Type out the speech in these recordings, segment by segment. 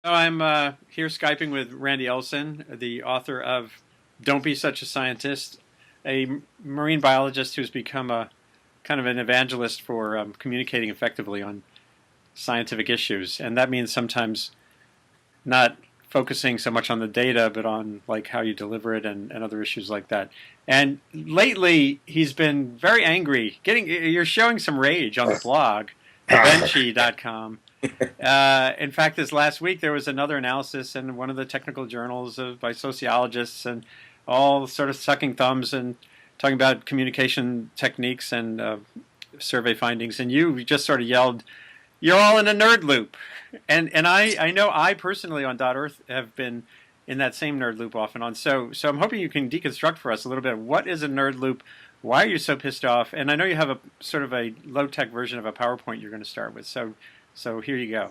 So I'm here Skyping with Randy Olson, the author of Don't Be Such a Scientist, a marine biologist who's become a kind of an evangelist for communicating effectively on scientific issues. And that means sometimes not focusing so much on the data, but on like how you deliver it and other issues like that. And lately, he's been very angry. You're showing some rage on the blog, thebenchy.com. In fact, this last week there was another analysis in one of the technical journals by sociologists, and all sort of sucking thumbs and talking about communication techniques and survey findings. And you just sort of yelled, "You're all in a nerd loop!" And I know I personally on Earth have been in that same nerd loop off and on. So I'm hoping you can deconstruct for us a little bit. What is a nerd loop? Why are you so pissed off? And I know you have a sort of a low tech version of a PowerPoint you're going to start with. So here you go.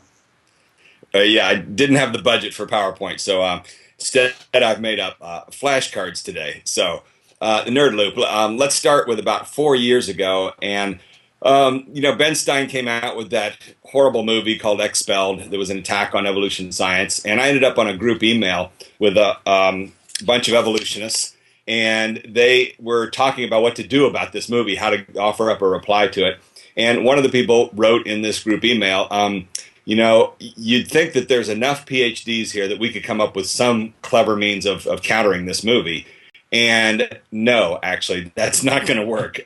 Yeah, I didn't have the budget for PowerPoint, so instead I've made up flashcards today. So the nerd loop. Let's start with about 4 years ago, and Ben Stein came out with that horrible movie called Expelled. There was an attack on evolution science, and I ended up on a group email with a bunch of evolutionists, and they were talking about what to do about this movie, how to offer up a reply to it. And one of the people wrote in this group email, you'd think that there's enough PhDs here that we could come up with some clever means of countering this movie. And no, actually, that's not going to work.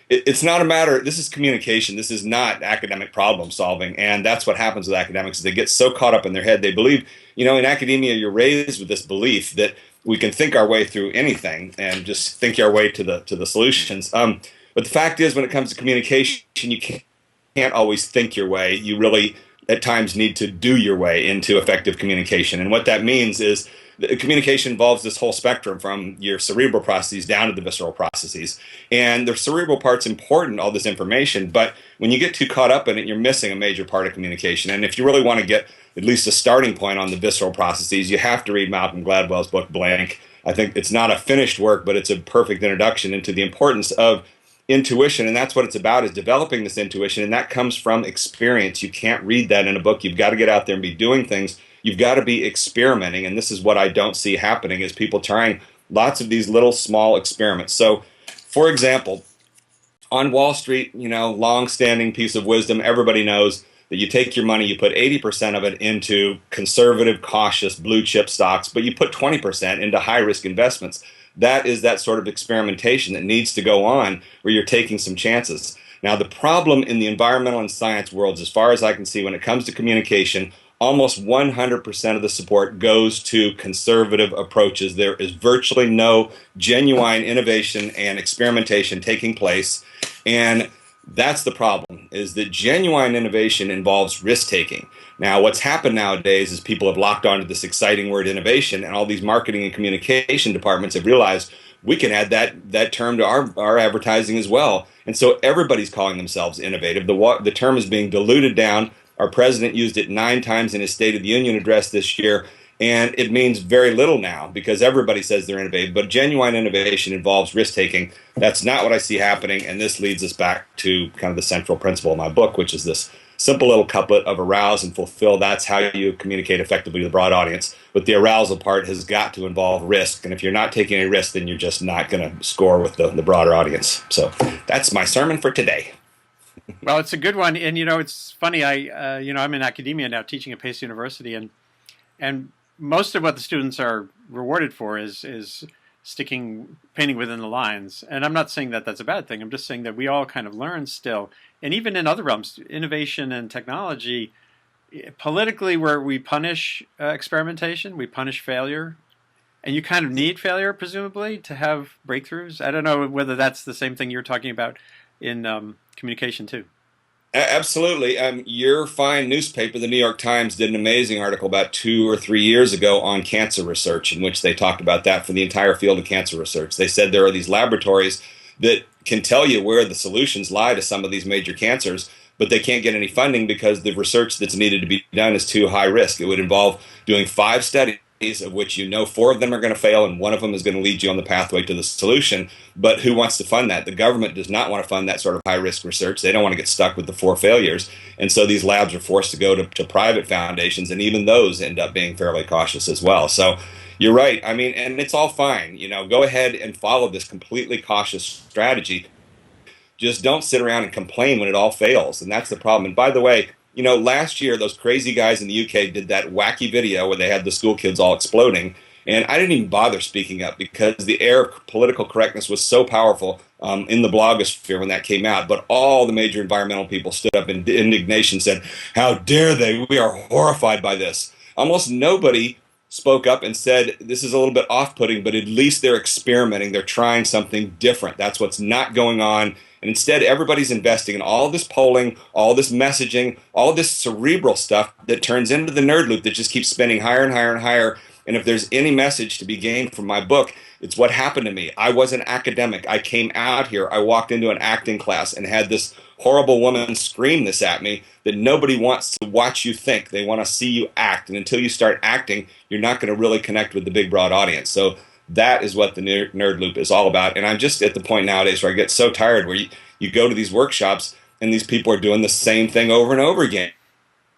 It's not a matter, this is communication. This is not academic problem solving. And that's what happens with academics is they get so caught up in their head. They believe, in academia, you're raised with this belief that we can think our way through anything and just think our way to the solutions. But the fact is, when it comes to communication, you can't always think your way. You really, at times, need to do your way into effective communication. And what that means is that communication involves this whole spectrum from your cerebral processes down to the visceral processes. And the cerebral part's important, all this information, but when you get too caught up in it, you're missing a major part of communication. And if you really want to get at least a starting point on the visceral processes, you have to read Malcolm Gladwell's book, Blank. I think it's not a finished work, but it's a perfect introduction into the importance of intuition, and that's what it's about, is developing this intuition, and that comes from experience. You can't read that in a book. You've got to get out there and be doing things. You've got to be experimenting, and this is what I don't see happening, is people trying lots of these little small experiments. So, for example, on Wall Street, long-standing piece of wisdom, everybody knows that you take your money, you put 80% of it into conservative, cautious, blue-chip stocks, but you put 20% into high-risk investments. That is that sort of experimentation that needs to go on where you're taking some chances. Now, the problem in the environmental and science worlds, as far as I can see, when it comes to communication, almost 100% of the support goes to conservative approaches. There is virtually no genuine innovation and experimentation taking place. And that's the problem, is that genuine innovation involves risk-taking. Now, what's happened nowadays is people have locked onto this exciting word innovation, and all these marketing and communication departments have realized we can add that term to our advertising as well. And so everybody's calling themselves innovative. The term is being diluted down. Our president used it 9 times in his State of the Union address this year, and it means very little now because everybody says they're innovative. But genuine innovation involves risk-taking. That's not what I see happening, and this leads us back to kind of the central principle of my book, which is this simple little couplet of arouse and fulfill. That's how you communicate effectively to the broad audience. But the arousal part has got to involve risk, and if you're not taking any risk, then you're just not going to score with the broader audience. So that's my sermon for today. Well, it's a good one, and it's funny. I'm in academia now, teaching at Pace University, and most of what the students are rewarded for is painting within the lines. And I'm not saying that that's a bad thing. I'm just saying that we all kind of learn still, and even in other realms, innovation and technology, politically, where we punish experimentation, we punish failure, and you kind of need failure, presumably, to have breakthroughs. I don't know whether that's the same thing you're talking about in communication too. Absolutely. Your fine newspaper, the New York Times, did an amazing article about 2 or 3 years ago on cancer research, in which they talked about that for the entire field of cancer research. They said there are these laboratories that can tell you where the solutions lie to some of these major cancers, but they can't get any funding because the research that's needed to be done is too high risk. It would involve doing 5 studies of which you know 4 of them are going to fail and 1 of them is going to lead you on the pathway to the solution. But who wants to fund that? The government does not want to fund that sort of high-risk research. They don't want to get stuck with the 4 failures. And so these labs are forced to go to private foundations, and even those end up being fairly cautious as well. So you're right. I mean, and it's all fine. Go ahead and follow this completely cautious strategy. Just don't sit around and complain when it all fails. And that's the problem. And by the way, last year, those crazy guys in the UK did that wacky video where they had the school kids all exploding. And I didn't even bother speaking up because the air of political correctness was so powerful in the blogosphere when that came out. But all the major environmental people stood up in indignation and said, "How dare they? We are horrified by this." Almost nobody spoke up and said, "This is a little bit off-putting, but at least they're experimenting. They're trying something different. That's what's not going on." And instead, everybody's investing in all this polling, all this messaging, all this cerebral stuff that turns into the nerd loop that just keeps spinning higher and higher and higher. And if there's any message to be gained from my book, it's what happened to me. I was an academic. I came out here. I walked into an acting class and had this horrible woman scream this at me that nobody wants to watch you think. They want to see you act. And until you start acting, you're not going to really connect with the big, broad audience. So that is what the nerd loop is all about. And I'm just at the point nowadays where I get so tired where you go to these workshops and these people are doing the same thing over and over again.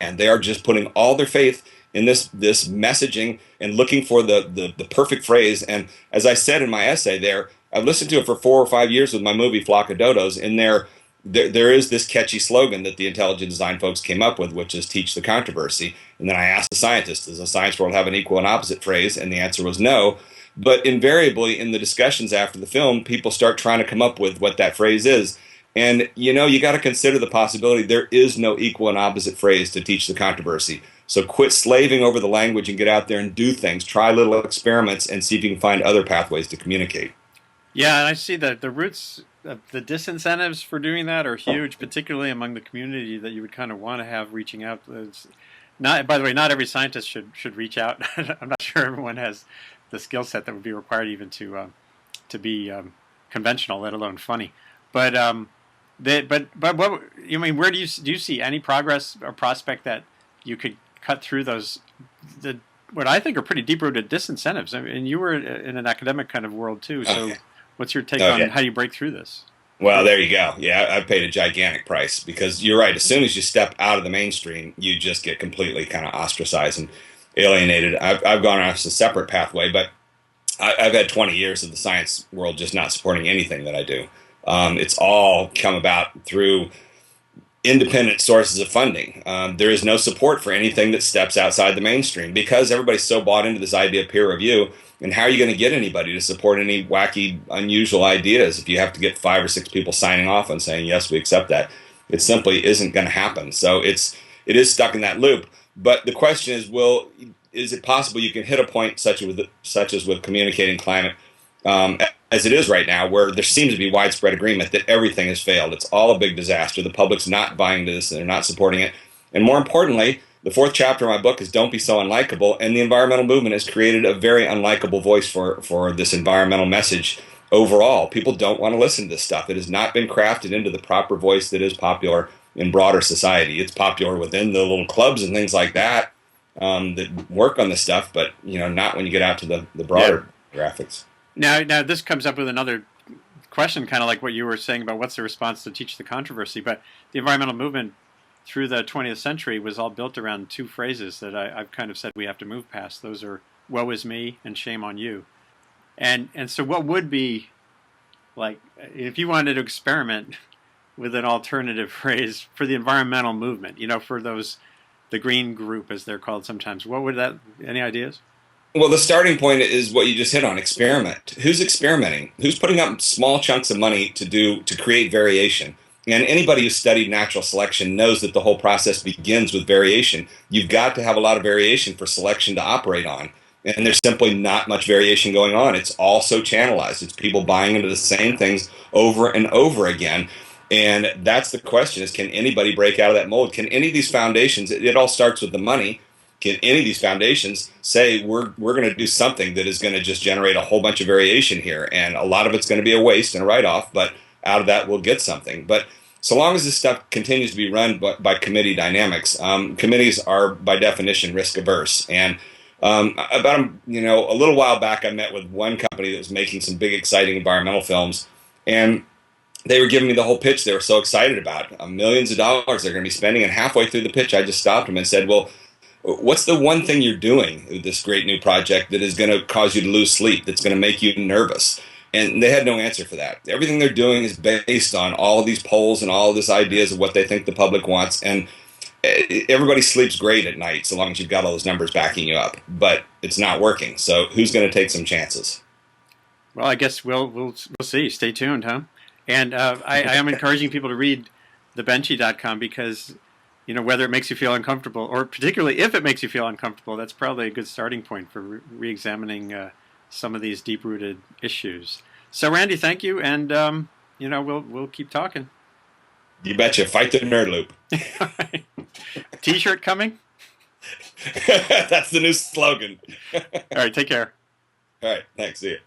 And they are just putting all their faith in this messaging and looking for the perfect phrase. And as I said in my essay there, I've listened to it for 4 or 5 years with my movie Flock of Dodos. And there is this catchy slogan that the intelligent design folks came up with, which is teach the controversy. And then I asked the scientists, does the science world have an equal and opposite phrase? And the answer was no. But invariably in the discussions after the film, people start trying to come up with what that phrase is. And, you got to consider the possibility there is no equal and opposite phrase to teach the controversy. So quit slaving over the language and get out there and do things. Try little experiments and see if you can find other pathways to communicate. Yeah, and I see that the roots, the disincentives for doing that are huge, particularly among the community that you would kind of want to have reaching out. By the way, not every scientist should reach out. I'm not sure everyone has the skill set that would be required even to be conventional, let alone funny. But what you mean? Where do you see any progress or prospect that you could cut through what I think are pretty deep-rooted disincentives? I mean, you were in an academic kind of world too. So, okay. What's your take on how you break through this? Well, there you go. Yeah, I've paid a gigantic price because you're right. As soon as you step out of the mainstream, you just get completely kind of ostracized and alienated. I've gone on a separate pathway, but I've had 20 years of the science world just not supporting anything that I do. It's all come about through independent sources of funding. There is no support for anything that steps outside the mainstream because everybody's so bought into this idea of peer review. And how are you going to get anybody to support any wacky, unusual ideas if you have to get 5 or 6 people signing off and saying, yes, we accept that? It simply isn't going to happen. So it is stuck in that loop. But the question is, is it possible you can hit a point such as with communicating climate as it is right now, where there seems to be widespread agreement that everything has failed. It's all a big disaster. The public's not buying this, and they're not supporting it. And more importantly, the 4th chapter of my book is Don't Be So Unlikable, and the environmental movement has created a very unlikable voice for this environmental message overall. People don't want to listen to this stuff. It has not been crafted into the proper voice that is popular in broader society. It's popular within the little clubs and things like that that work on this stuff, but not when you get out to the broader graphics. Now this comes up with another question, kind of like what you were saying about what's the response to teach the controversy. But the environmental movement through the 20th century was all built around 2 phrases that I've kind of said we have to move past. Those are "woe is me" and "shame on you." And so what would be, like, if you wanted to experiment with an alternative phrase for the environmental movement, for the green group as they're called sometimes, what would that, any ideas? Well, the starting point is what you just hit on, experiment. Who's experimenting? Who's putting up small chunks of money to create variation? And anybody who's studied natural selection knows that the whole process begins with variation. You've got to have a lot of variation for selection to operate on. And there's simply not much variation going on. It's all so channelized. It's people buying into the same things over and over again. And that's the question, is can anybody break out of that mold? Can any of these foundations, it all starts with the money, can any of these foundations say we're going to do something that is going to just generate a whole bunch of variation here? And a lot of it's going to be a waste and a write-off, but out of that we'll get something. But so long as this stuff continues to be run by committee dynamics, committees are by definition risk averse. And About a little while back, I met with one company that was making some big, exciting environmental films, and they were giving me the whole pitch. They were so excited about millions of dollars they're going to be spending, and halfway through the pitch, I just stopped them and said, "Well, what's the one thing you're doing with this great new project that is going to cause you to lose sleep, that's going to make you nervous?" And they had no answer for that. Everything they're doing is based on all of these polls and all of these ideas of what they think the public wants. And everybody sleeps great at night so long as you've got all those numbers backing you up. But it's not working. So who's going to take some chances? Well, I guess we'll see. Stay tuned, huh? And I am encouraging people to read thebenchy.com because, whether it makes you feel uncomfortable, or particularly if it makes you feel uncomfortable, that's probably a good starting point for re-examining some of these deep-rooted issues. So, Randy, thank you, and we'll keep talking. You betcha. Fight the nerd loop. T-shirt coming? That's the new slogan. All right, take care. All right, thanks. See you.